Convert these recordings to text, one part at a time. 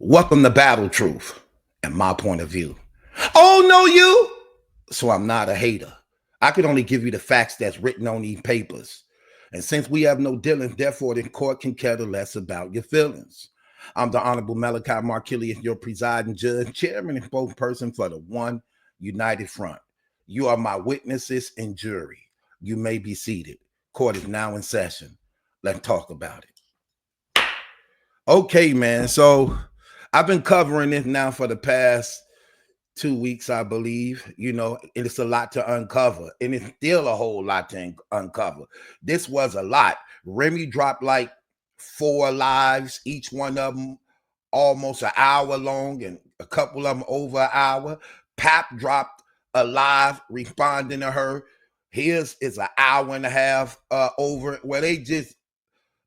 Welcome to Battle Truth and my point of view. Oh, no, you. So I'm not a hater. I can only give you the facts that's written on these papers. And since we have no dealings, therefore the court can care less about your feelings. I'm the Honorable MallikiBaker, your presiding judge, chairman, and spokesperson for the One United Front. You are my witnesses and jury. You may be seated. Court is now in session. Let's talk about it. Okay, man. So I've been covering this now for the past 2 weeks, I believe, and it's a lot to uncover, and it's still a whole lot to uncover. This was a lot. Remy dropped like 4 lives, each one of them almost an hour long, and a couple of them over an hour. Pap dropped a live responding to her. His is an hour and a half over, where they just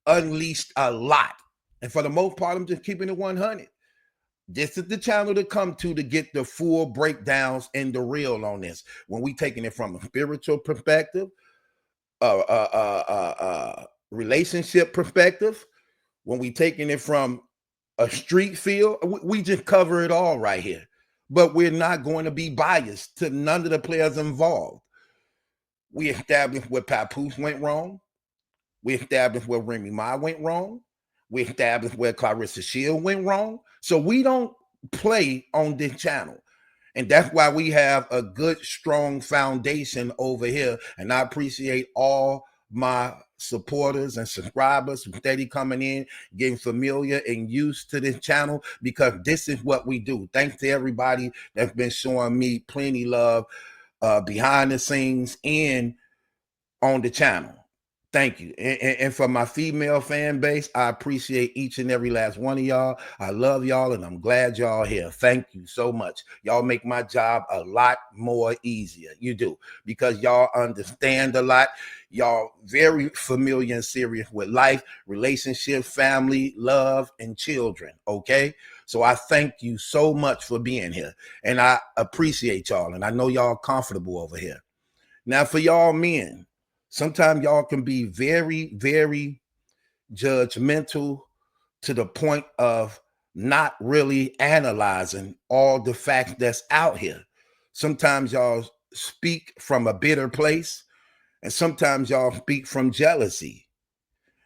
unleashed a lot. And for the most part, I'm just keeping it 100. This is the channel to come to get the full breakdowns and the real on this. When we taking it from a spiritual perspective, relationship perspective, when we taking it from a street feel, we just cover it all right here. But we're not going to be biased to none of the players involved. We established where Papoose went wrong. We established where Remy Ma went wrong. We established where Clarissa Shield went wrong. So we don't play on this channel. And that's why we have a good, strong foundation over here. And I appreciate all my supporters and subscribers from steady coming in, getting familiar and used to this channel, because this is what we do. Thanks to everybody that's been showing me plenty love behind the scenes and on the channel. Thank you. And for my female fan base, I appreciate each and every last one of y'all. I love y'all, and I'm glad y'all here. Thank you so much. Y'all make my job a lot more easier. You do, because y'all understand a lot. Y'all very familiar and serious with life, relationship, family, love, and children, okay? So I thank you so much for being here, and I appreciate y'all, and I know y'all comfortable over here. Now, for y'all men, sometimes y'all can be very, very judgmental to the point of not really analyzing all the facts that's out here. Sometimes y'all speak from a bitter place, and sometimes y'all speak from jealousy.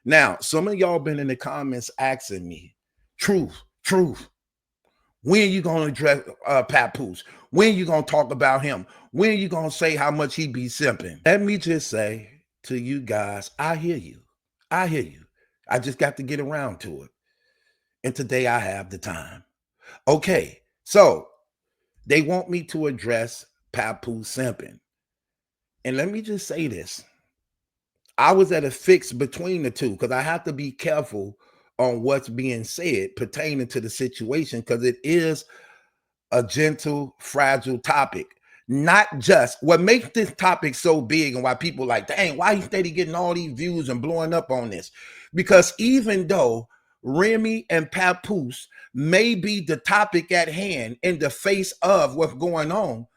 Now, some of y'all been in the comments asking me, truth, when are you going to address Papoose? When are you going to talk about him? When are you going to say how much he be simping? Let me just say to you guys, I hear you. I hear you. I just got to get around to it. And today I have the time. Okay, so they want me to address Papoose simping. And let me just say this. I was at a fix between the two, because I have to be careful on what's being said pertaining to the situation, because it is a gentle, fragile topic. Not just what makes this topic so big and why people like, dang, why he steady getting all these views and blowing up on this? Because even though Remy and Papoose may be the topic at hand in the face of what's going on,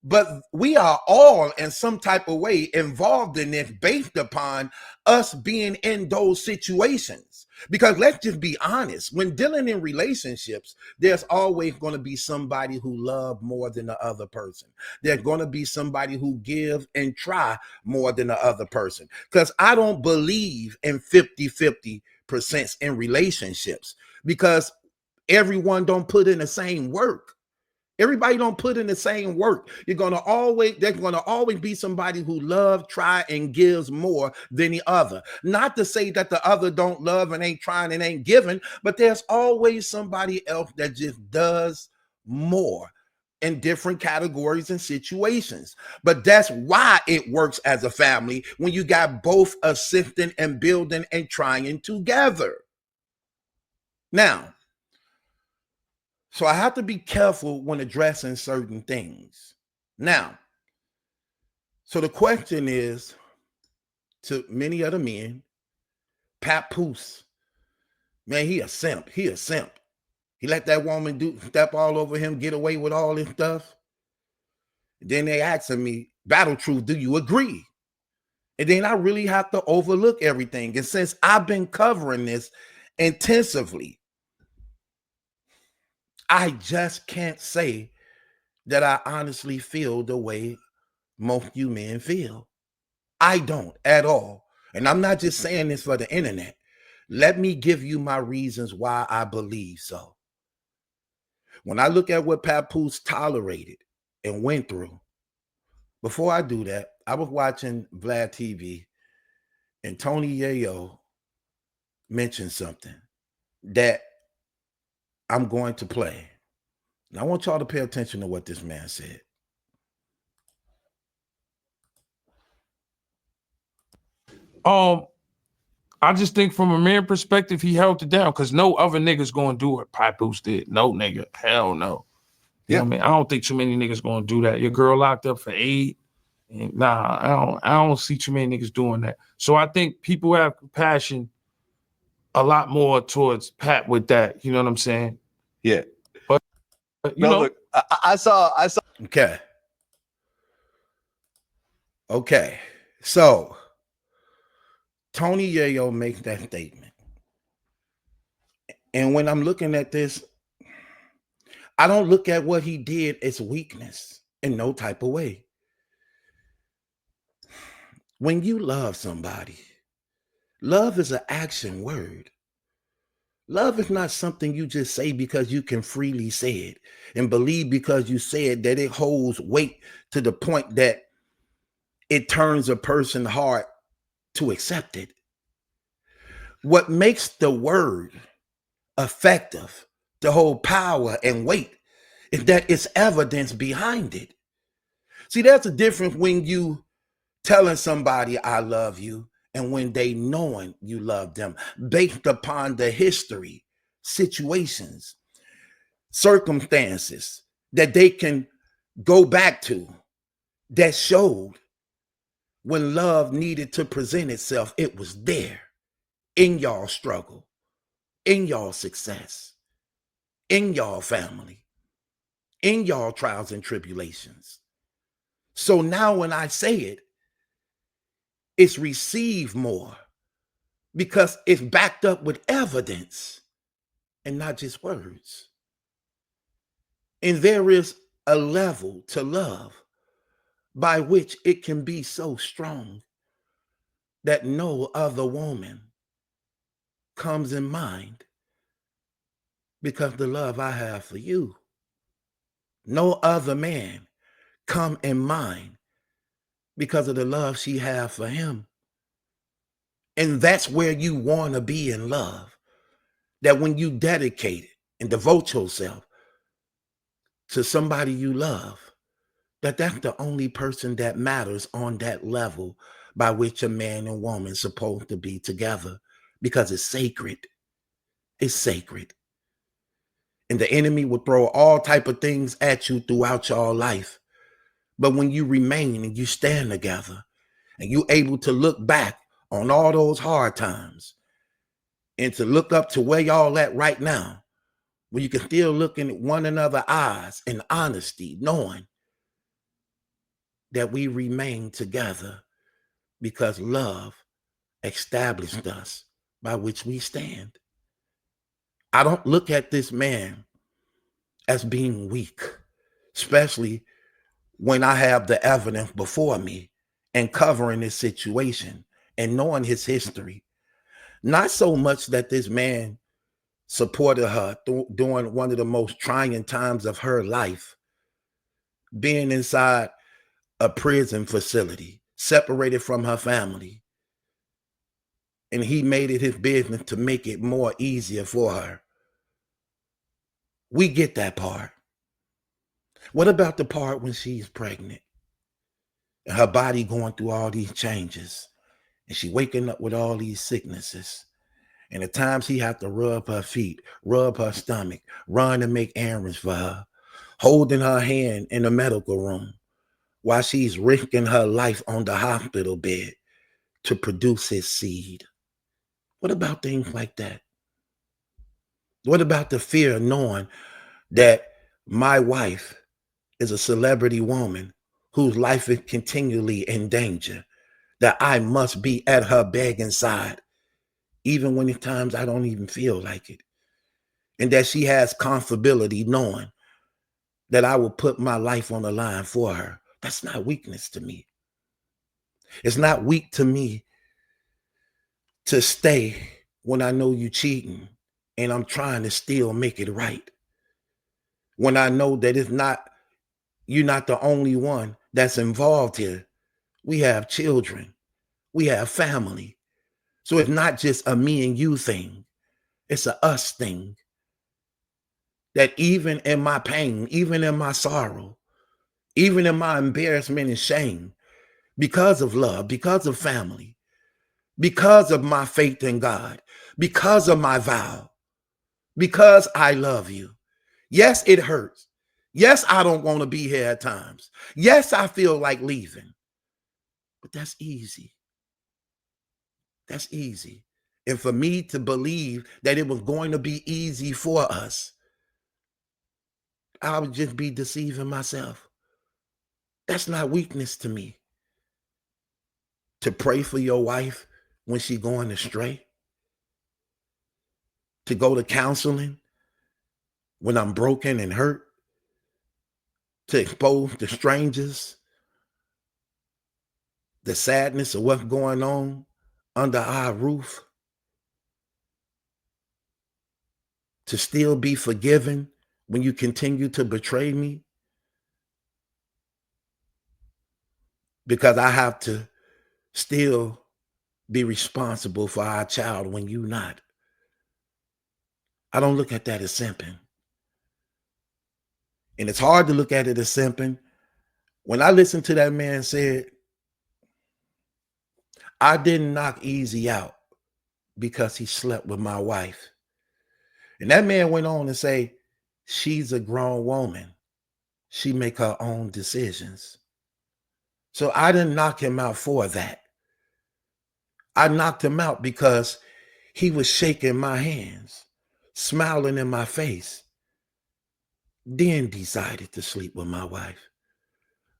but we are all in some type of way involved in this based upon us being in those situations. Because let's just be honest, when dealing in relationships, there's always going to be somebody who loves more than the other person. There's going to be somebody who give and try more than the other person. Because I don't believe in 50-50% in relationships, because everyone don't put in the same work. Everybody don't put in the same work. There's gonna always be somebody who loves, try, and gives more than the other. Not to say that the other don't love and ain't trying and ain't giving, but there's always somebody else that just does more in different categories and situations. But that's why it works as a family, when you got both assisting and building and trying together. Now, so I have to be careful when addressing certain things. Now, so the question is to many other men, Papoose, man, he a simp. He a simp. He let that woman step all over him, get away with all this stuff. And then they asking me, Battle Truth, do you agree? And then I really have to overlook everything. And since I've been covering this intensively, I just can't say that I honestly feel the way most you men feel. I don't at all. And I'm not just saying this for the internet. Let me give you my reasons why I believe so. When I look at what Papoose tolerated and went through, before I do that, I was watching Vlad TV and Tony Yayo mentioned something that I'm going to play. And I want y'all to pay attention to what this man said. I just think from a man perspective, he held it down because no other niggas gonna do what Papoose did. No nigga, hell no. You know what I mean? I don't think too many niggas gonna do that. Your girl locked up for 8. And nah, I don't see too many niggas doing that. So I think people have compassion a lot more towards Pat with that. You know what I'm saying? Yeah. But you know, look, I saw. Okay. Okay. So Tony Yayo makes that statement. And when I'm looking at this, I don't look at what he did as weakness in no type of way. When you love somebody, love is an action word. Love is not something you just say because you can freely say it and believe because you said that it holds weight to the point that it turns a person's heart to accept it. What makes the word effective, to hold power and weight, is that it's evidence behind it. See, there's a difference when you telling somebody I love you and when they knowing you love them based upon the history, situations, circumstances that they can go back to that showed when love needed to present itself, it was there in y'all struggle, in y'all success, in y'all family, in y'all trials and tribulations. So now when I say it, it's received more because it's backed up with evidence and not just words. And there is a level to love by which it can be so strong that no other woman comes in mind because the love I have for you. No other man come in mind because of the love she have for him. And that's where you want to be in love. That when you dedicate it and devote yourself to somebody you love, that's the only person that matters on that level by which a man and woman is supposed to be together, because it's sacred. It's sacred. And the enemy will throw all type of things at you throughout your life. But when you remain and you stand together and you're able to look back on all those hard times and to look up to where y'all at right now, where you can still look in one another's eyes in honesty, knowing that we remain together because love established us by which we stand. I don't look at this man as being weak, especially when I have the evidence before me and covering this situation and knowing his history. Not so much that this man supported her during one of the most trying times of her life, being inside a prison facility, separated from her family. And he made it his business to make it more easier for her. We get that part. What about the part when she's pregnant and her body going through all these changes and she waking up with all these sicknesses, and the times he have to rub her feet, rub her stomach, run and make errands for her, holding her hand in the medical room while she's risking her life on the hospital bed to produce his seed? What about things like that? What about the fear of knowing that my wife is a celebrity woman whose life is continually in danger, that I must be at her begging side, even when at times I don't even feel like it? and that she has comfortability knowing that I will put my life on the line for her. That's not weakness to me. It's not weak to me to stay when I know you cheating and I'm trying to still make it right. When I know that you're not the only one that's involved here. We have children. We have family. So it's not just a me and you thing. It's a us thing. That even in my pain, even in my sorrow, even in my embarrassment and shame, because of love, because of family, because of my faith in God, because of my vow, because I love you. Yes, it hurts. Yes, I don't want to be here at times. Yes, I feel like leaving. But that's easy. That's easy. And for me to believe that it was going to be easy for us, I would just be deceiving myself. That's not weakness to me. To pray for your wife when she's going astray. To go to counseling when I'm broken and hurt. To expose the strangers the sadness of what's going on under our roof. To still be forgiven when you continue to betray me. Because I have to still be responsible for our child when you're not. I don't look at that as simping. And it's hard to look at it as simping. When I listened to that man said, I didn't knock Easy out because he slept with my wife. And that man went on to say, she's a grown woman. She make her own decisions. So I didn't knock him out for that. I knocked him out because he was shaking my hands, smiling in my face, then decided to sleep with my wife.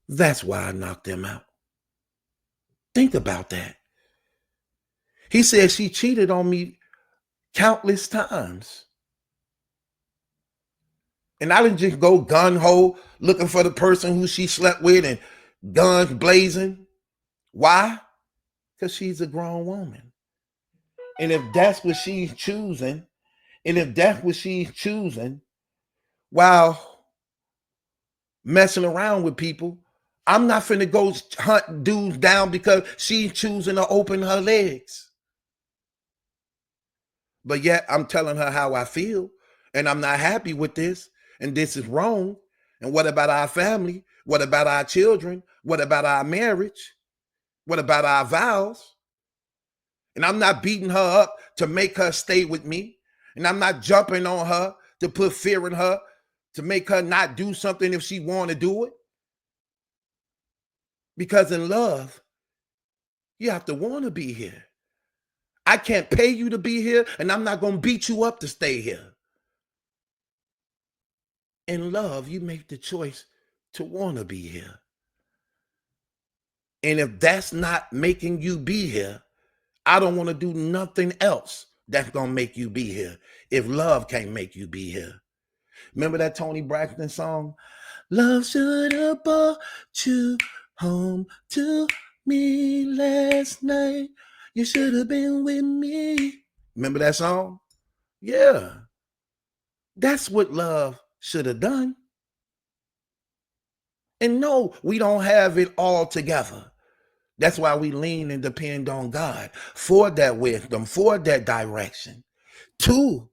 That's why I knocked him out. Think about that. He said she cheated on me countless times. And I didn't just go gun-ho looking for the person who she slept with and guns blazing. Why? Because she's a grown woman. And if that's what she's choosing, while messing around with people, I'm not finna go hunt dudes down because she's choosing to open her legs. But yet I'm telling her how I feel, and I'm not happy with this, and this is wrong. And what about our family? What about our children? What about our marriage? What about our vows? And I'm not beating her up to make her stay with me. And I'm not jumping on her to put fear in her, to make her not do something if she want to do it. Because in love, you have to want to be here. I can't pay you to be here, and I'm not going to beat you up to stay here. In love, you make the choice to want to be here. And if that's not making you be here, I don't want to do nothing else that's going to make you be here. If love can't make you be here. Remember that Tony Braxton song? Love should have brought you home to me last night. You should have been with me. Remember that song? Yeah. That's what love should have done. And no, we don't have it all together. That's why we lean and depend on God for that wisdom, for that direction, to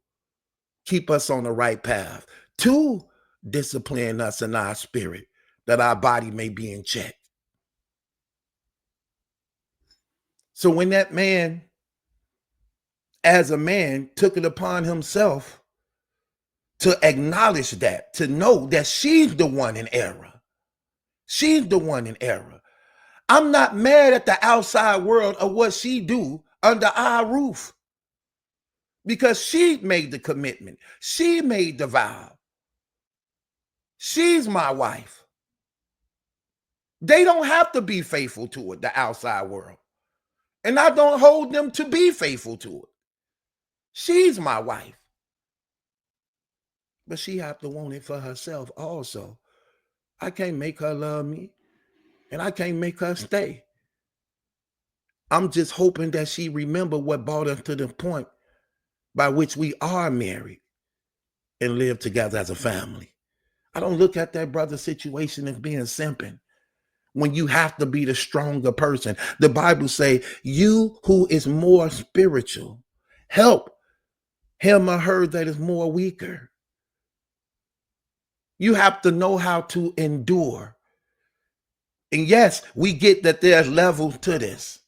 keep us on the right path, to discipline us in our spirit, that our body may be in check. So when that man, as a man, took it upon himself to acknowledge that, to know that she's the one in error. She's the one in error. I'm not mad at the outside world of what she do under our roof, because she made the commitment. She made the vow. She's my wife. They don't have to be faithful to it, the outside world. And I don't hold them to be faithful to it. She's my wife. but she have to want it for herself also. I can't make her love me, and I can't make her stay. I'm just hoping that she remember what brought us to the point by which we are married and live together as a family. I don't look at that brother's situation as being simping when you have to be the stronger person. The Bible say, you who is more spiritual, help him or her that is more weaker. You have to know how to endure. And yes, we get that there's levels to this,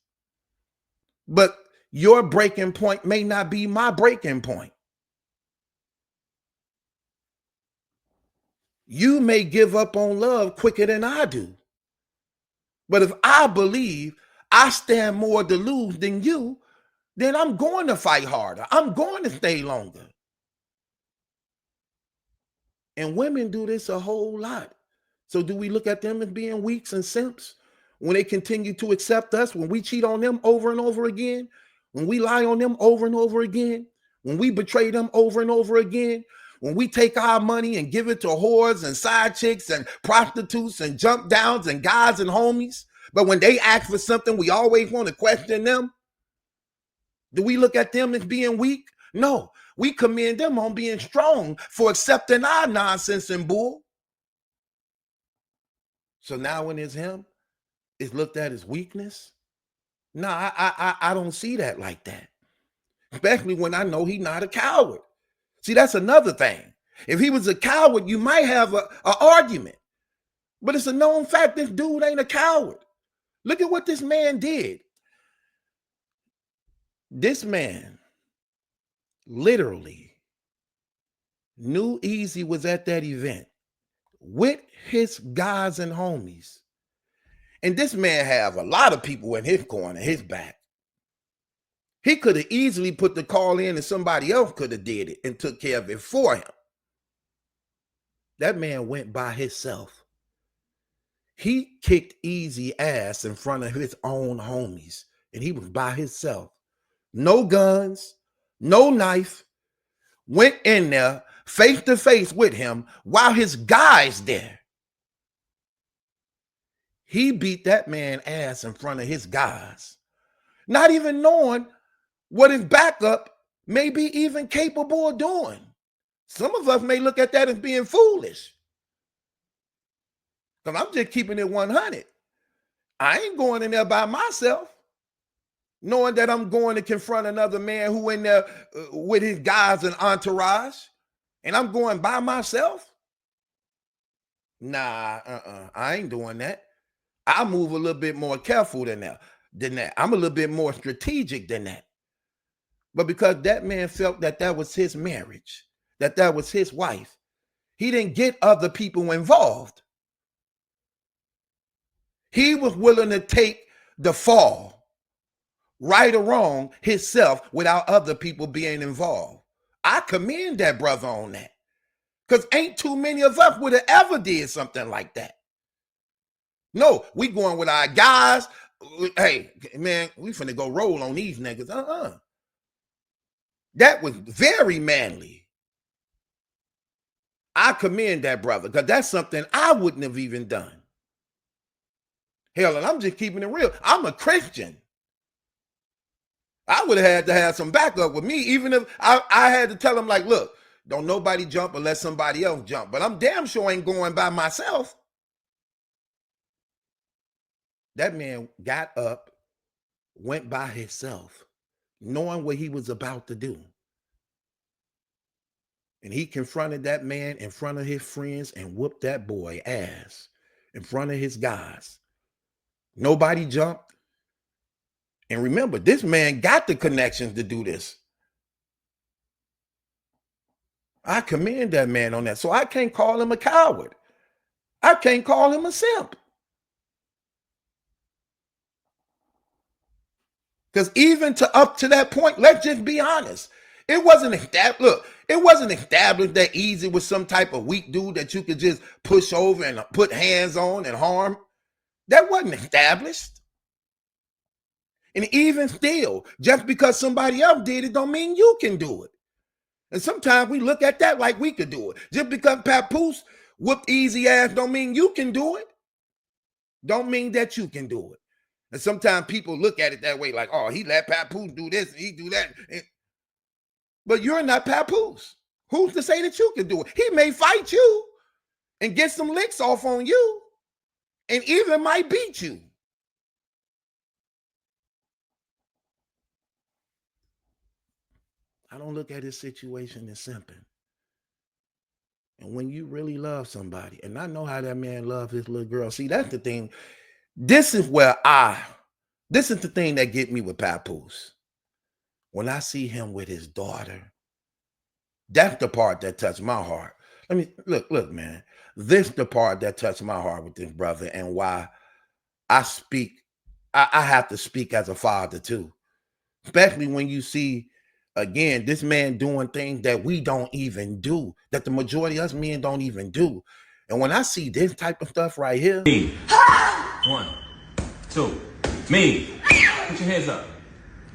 but your breaking point may not be my breaking point. You may give up on love quicker than I do. But if I believe I stand more to lose than you, then I'm going to fight harder. I'm going to stay longer. And women do this a whole lot. So do we look at them as being weaks and simps when they continue to accept us, when we cheat on them over and over again, when we lie on them over and over again, when we betray them over and over again, when we take our money and give it to whores and side chicks and prostitutes and jump downs and guys and homies, but when they ask for something, we always want to question them? Do we look at them as being weak? No, we commend them on being strong for accepting our nonsense and bull. So now when it's him, it's looked at as weakness? No, I don't see that like that. Especially when I know he's not a coward. See, that's another thing. If he was a coward, you might have an argument. But it's a known fact this dude ain't a coward. Look at what this man did. This man literally knew Easy was at that event with his guys and homies. And this man have a lot of people in his corner, his back. He could have easily put the call in and somebody else could have did it and took care of it for him. That man went by himself. He kicked Easy ass in front of his own homies, and he was by himself. No guns, no knife. Went in there face to face with him while his guys there. He beat that man ass in front of his guys, not even knowing what his backup may be even capable of doing. Some of us may look at that as being foolish. Because I'm just keeping it 100. I ain't going in there by myself, knowing that I'm going to confront another man who in there with his guys and entourage, and I'm going by myself. Nah, I ain't doing that. I move a little bit more careful than that. I'm a little bit more strategic than that. But because that man felt that that was his marriage, that that was his wife, he didn't get other people involved. He was willing to take the fall, right or wrong, himself without other people being involved. I commend that brother on that. Because ain't too many of us would have ever did something like that. No, we going with our guys. Hey, man, we finna go roll on these niggas. That was very manly. I commend that brother because that's something I wouldn't have even done. Hell, and I'm just keeping it real. I'm a Christian. I would have had to have some backup with me, even if I had to tell him, like, look, don't nobody jump unless somebody else jump. But I'm damn sure ain't going by myself. That man got up, went by himself, knowing what he was about to do. And he confronted that man in front of his friends and whooped that boy ass in front of his guys. Nobody jumped. And remember, this man got the connections to do this. I commend that man on that. So I can't call him a coward. I can't call him a simp. Because even up to that point, let's just be honest. It wasn't established. Look, it wasn't established that Easy was some type of weak dude that you could just push over and put hands on and harm. That wasn't established. And even still, just because somebody else did it don't mean you can do it. And sometimes we look at that like we could do it. Just because Papoose whooped easy ass don't mean you can do it. Don't mean that you can do it. And sometimes people look at it that way, like, oh, he let Papoose do this and he do that. But you're not Papoose. Who's to say that you can do it? He may fight you and get some licks off on you and even might beat you. I don't look at his situation as simping. And when you really love somebody, and I know how that man loved his little girl. See, that's the thing. This is the thing that get me with Papoose. When I see him with his daughter, that's the part that touched my heart. Let me look, man. This the part that touched my heart with this brother, and why I have to speak as a father too. Especially when you see, again, this man doing things that we don't even do, that the majority of us men don't even do. And when I see this type of stuff right here. Me. 1, 2, me. Put your hands up.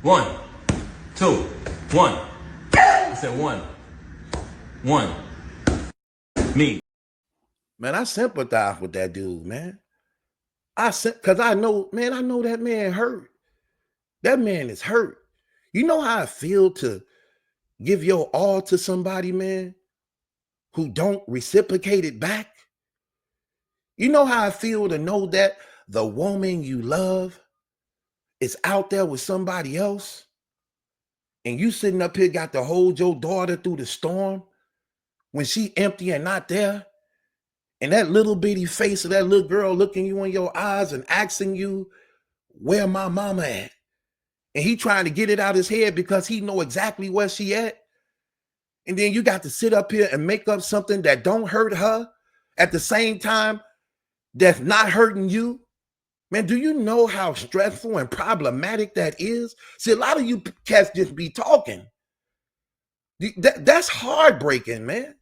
1, 2, 1. I said 1. 1. Me. Man, I sympathize with that dude, man. Because I know that man hurt. That man is hurt. You know how I feel to give your all to somebody, man, who don't reciprocate it back? You know how I feel to know that the woman you love is out there with somebody else, and you sitting up here got to hold your daughter through the storm when she empty and not there, and that little bitty face of that little girl looking you in your eyes and asking you, where my mama at? And he trying to get it out his head because he know exactly where she at. And then you got to sit up here and make up something that don't hurt her at the same time that's not hurting you. Man, do you know how stressful and problematic that is? See, a lot of you cats just be talking. That's heartbreaking, man.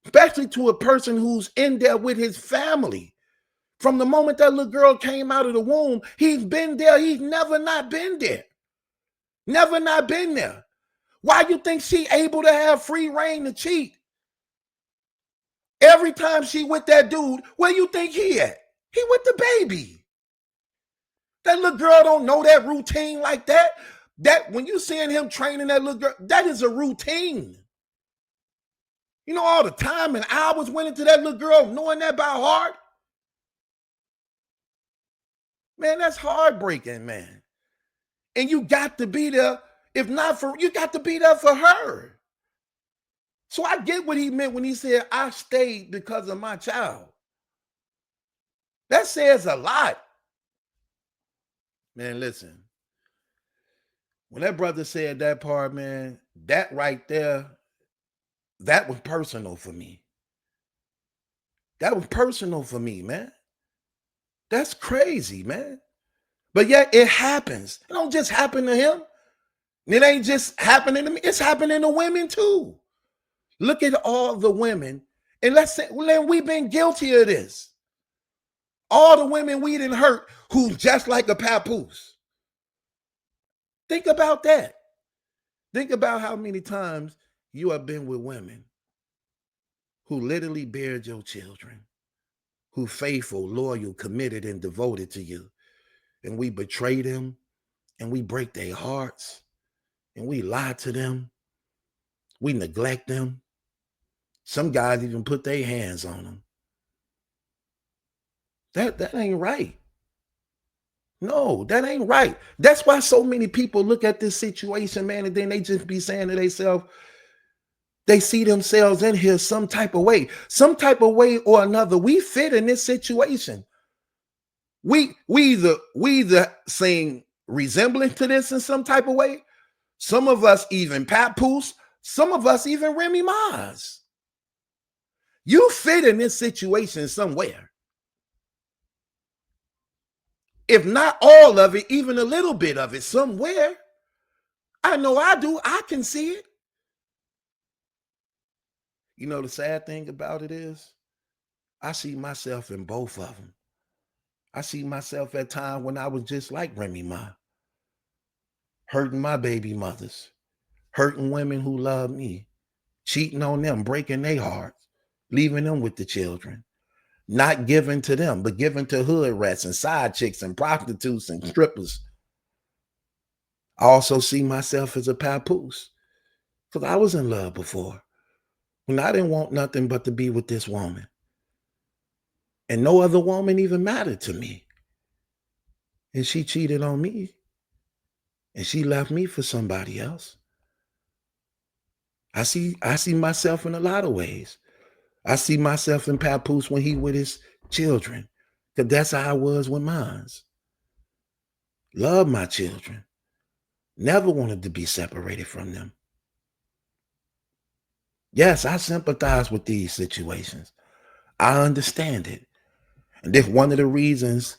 Especially to a person who's in there with his family. From the moment that little girl came out of the womb, he's been there. He's never not been there. Never not been there. Why you think she able to have free reign to cheat? Every time she with that dude, where you think he at? He with the baby. That little girl don't know that routine like that. That when you seeing him training that little girl, that is a routine. You know all the time and hours went into that little girl knowing that by heart? Man, that's heartbreaking, man. And you got to be there. If not for, you got to be there for her. So I get what he meant when he said, I stayed because of my child. That says a lot. Man, listen. When that brother said that part, man, that right there, that was personal for me. That was personal for me, man. That's crazy, man. But yet it happens. It don't just happen to him. It ain't just happening to me. It's happening to women too. Look at all the women. And let's say, well, we've been guilty of this. All the women we didn't hurt who's just like a Papoose. Think about that. Think about how many times you have been with women who literally bared your children, who faithful, loyal, committed, and devoted to you. And we betray them, and we break their hearts, and we lie to them. We neglect them. Some guys even put their hands on them. That ain't right. No, that ain't right. That's why so many people look at this situation, man, and then they just be saying to themselves, they see themselves in here some type of way or another. We fit in this situation. We either seem resembling to this in some type of way. Some of us even Papoose. Some of us even Remy Maz. You fit in this situation somewhere. If not all of it, even a little bit of it somewhere. I know I do. I can see it. You know, the sad thing about it is I see myself in both of them. I see myself at times when I was just like Remy Ma, hurting my baby mothers, hurting women who love me, cheating on them, breaking their hearts, leaving them with the children, not giving to them, but giving to hood rats and side chicks and prostitutes and strippers. I also see myself as a papoose because I was in love before when I didn't want nothing but to be with this woman. And no other woman even mattered to me. And she cheated on me. And she left me for somebody else. I see myself in a lot of ways. I see myself in Papoose when he with his children. Because that's how I was with mine. Love my children. Never wanted to be separated from them. Yes, I sympathize with these situations. I understand it. And this one of the reasons,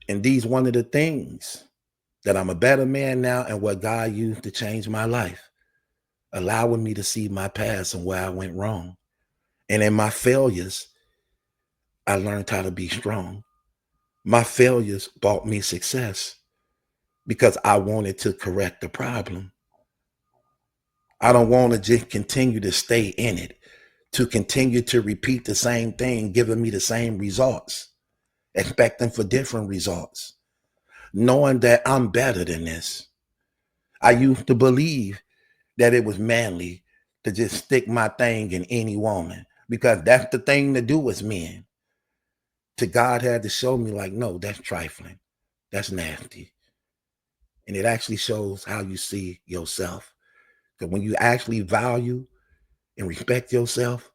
and these one of the things that I'm a better man now and what God used to change my life, allowing me to see my past and where I went wrong. And in my failures, I learned how to be strong. My failures brought me success because I wanted to correct the problem. I don't want to just continue to stay in it, to continue to repeat the same thing, giving me the same results, expecting for different results, knowing that I'm better than this. I used to believe that it was manly to just stick my thing in any woman because that's the thing to do as men. To God had to show me like, no, that's trifling. That's nasty. And it actually shows how you see yourself. Because when you actually value and respect yourself,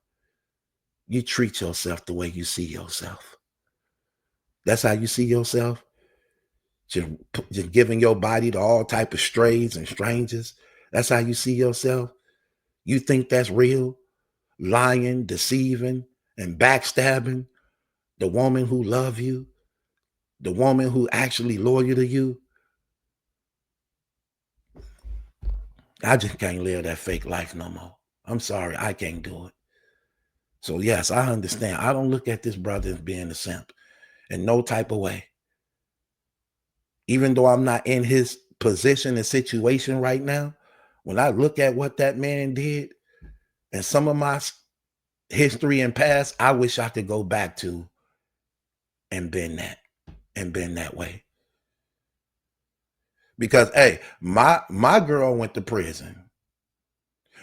you treat yourself the way you see yourself. That's how you see yourself. Just giving your body to all type of strays and strangers. That's how you see yourself. You think that's real? Lying, deceiving, and backstabbing the woman who loves you, the woman who actually loyal to you. I just can't live that fake life no more. I'm sorry, I can't do it. So yes, I understand. I don't look at this brother as being a simp in no type of way. Even though I'm not in his position and situation right now, when I look at what that man did and some of my history and past, I wish I could go back to and been that way. Because hey, my girl went to prison.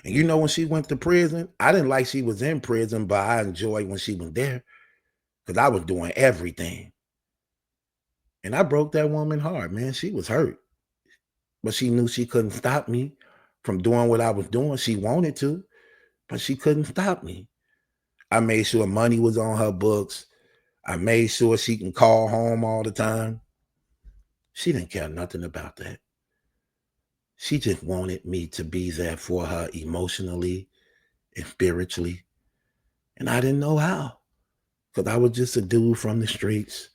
And you know, when she went to prison, I didn't like she was in prison, but I enjoyed when she was there because I was doing everything. And I broke that woman hard, man. She was hurt. But she knew she couldn't stop me from doing what I was doing. She wanted to, but she couldn't stop me. I made sure money was on her books. I made sure she can call home all the time. She didn't care nothing about that. She just wanted me to be there for her emotionally and spiritually. And I didn't know how. Because I was just a dude from the streets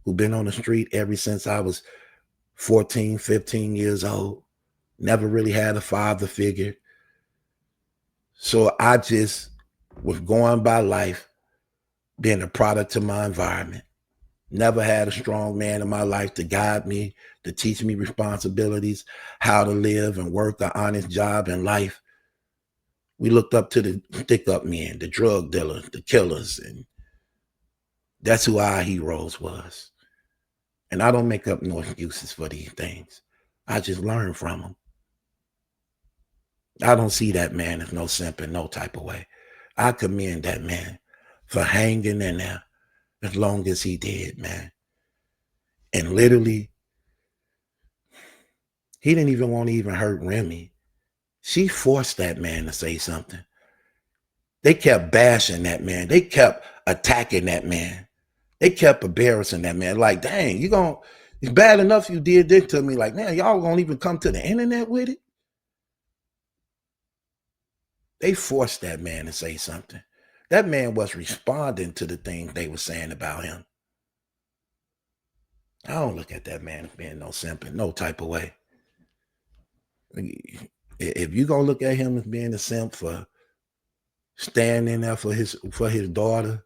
who been on the street ever since I was 14, 15 years old. Never really had a father figure. So I just was going by life being a product of my environment. Never had a strong man in my life to guide me, to teach me responsibilities, how to live and work an honest job in life. We looked up to the stick-up men, the drug dealers, the killers, and that's who our heroes was. And I don't make up no excuses for these things. I just learn from them. I don't see that man as no simp in no type of way. I commend that man for hanging in there as long as he did, man. And literally, he didn't even want to even hurt Remy. She forced that man to say something. They kept bashing that man. They kept attacking that man. They kept embarrassing that man. Like, dang, it's bad enough you did this to me. Like, man, y'all gonna even come to the internet with it? They forced that man to say something. That man was responding to the things they were saying about him. I don't look at that man as being no simp in no type of way. If you're gonna look at him as being a simp for standing there for his daughter,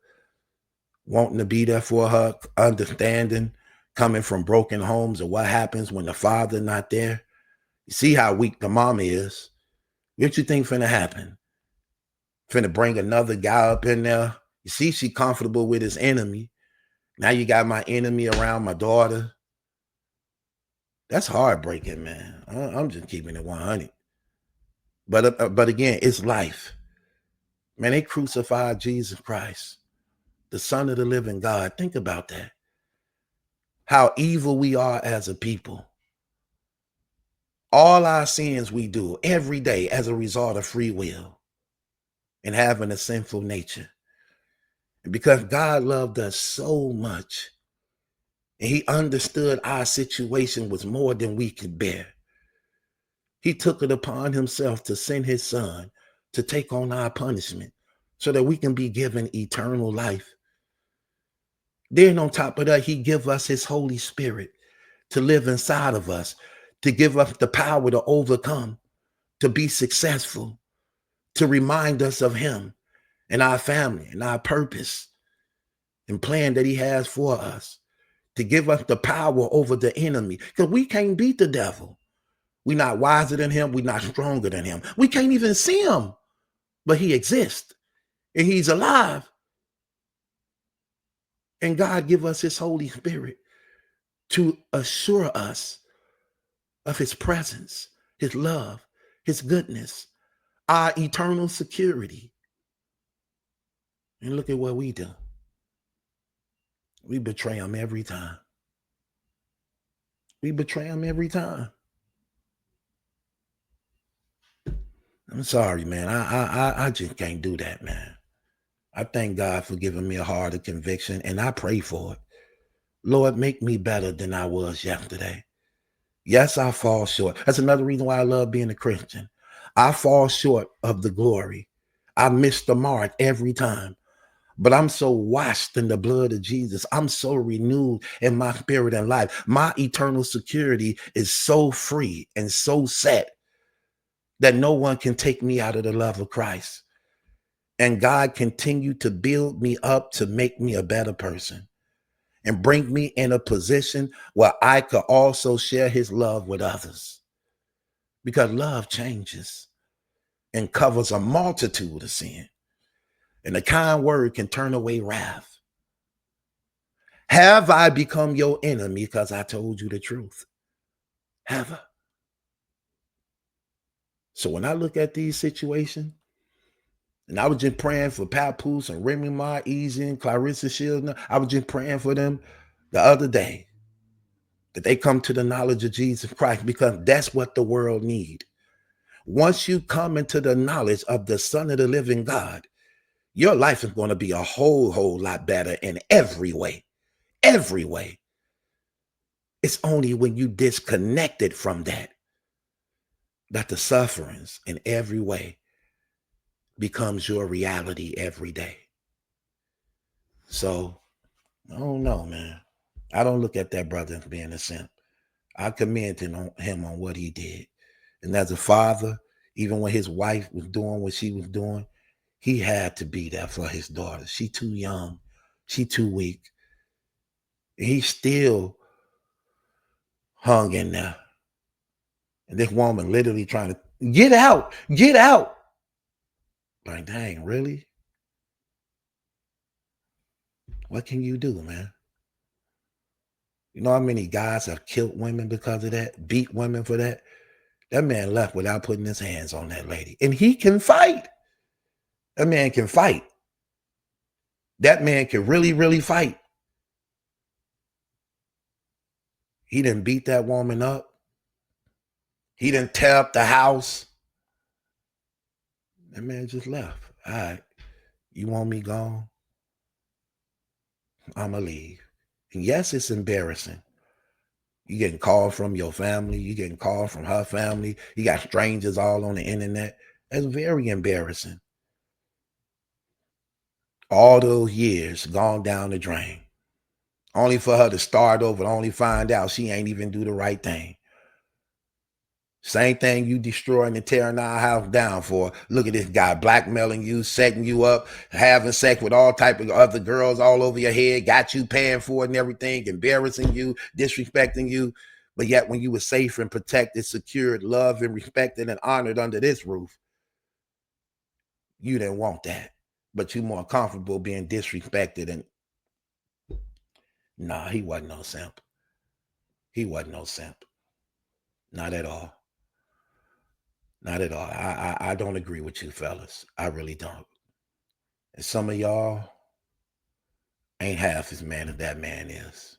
wanting to be there for her, understanding, coming from broken homes, or what happens when the father not there. You see how weak the mom is. What you think finna happen? Finna bring another guy up in there. You see, she comfortable with his enemy. Now you got my enemy around my daughter. That's heartbreaking, man. I'm just keeping it 100. But again, it's life. Man, they crucified Jesus Christ, the Son of the living God. Think about that. How evil we are as a people. All our sins we do every day as a result of free will and having a sinful nature. And because God loved us so much, and he understood our situation was more than we could bear, he took it upon himself to send his son to take on our punishment so that we can be given eternal life. Then on top of that, he give us his Holy Spirit to live inside of us, to give us the power to overcome, to be successful, to remind us of him and our family and our purpose and plan that he has for us, to give us the power over the enemy, because we can't beat the devil. We're not wiser than him. We're not stronger than him. We can't even see him, but he exists and he's alive. And God give us his Holy Spirit to assure us of his presence, his love, his goodness, our eternal security. And look at what we do. We betray him every time. We betray him every time. I'm sorry, man. I just can't do that, man. I thank God for giving me a heart of conviction, and I pray for it. Lord, make me better than I was yesterday. Yes, I fall short. That's another reason why I love being a Christian. I fall short of the glory. I miss the mark every time. But I'm so washed in the blood of Jesus. I'm so renewed in my spirit and life. My eternal security is so free and so set that no one can take me out of the love of Christ. And God continued to build me up to make me a better person and bring me in a position where I could also share his love with others. Because love changes and covers a multitude of sin. And a kind word can turn away wrath. Have I become your enemy because I told you the truth? Have I? So when I look at these situations, and I was just praying for Papoose and Remy Ma, Easy, and Clarissa Shields, I was just praying for them the other day, that they come to the knowledge of Jesus Christ, because that's what the world needs. Once you come into the knowledge of the Son of the living God, your life is going to be a whole lot better in every way. Every way. It's only when you disconnected from that the sufferings in every way becomes your reality every day. So, I don't know, man. I don't look at that brother as being a simp. I commend him on what he did. And as a father, even when his wife was doing what she was doing, he had to be there for his daughter. She too young. She too weak. And he still hung in there. And this woman literally trying to get out. Like, dang, really? What can you do, man? You know how many guys have killed women because of that? Beat women for that? That man left without putting his hands on that lady. And he can fight. That man can fight. That man can really fight. He didn't beat that woman up. He didn't tear up the house. That man just left. All right. You want me gone? I'ma leave. And yes, it's embarrassing. You getting called from your family. You getting called from her family. You got strangers all on the internet. That's very embarrassing. All those years gone down the drain. Only for her to start over, only find out she ain't even do the right thing. Same thing you destroying and tearing our house down for. Look at this guy blackmailing you, setting you up, having sex with all type of other girls all over your head, got you paying for it and everything, embarrassing you, disrespecting you. But yet when you were safe and protected, secured, loved and respected and honored under this roof, You didn't want that, but you more comfortable being disrespected. And nah, he wasn't no simp. He wasn't no simp. Not at all. Not at all. I don't agree with you fellas. I really don't. And some of y'all ain't half as man as that man is.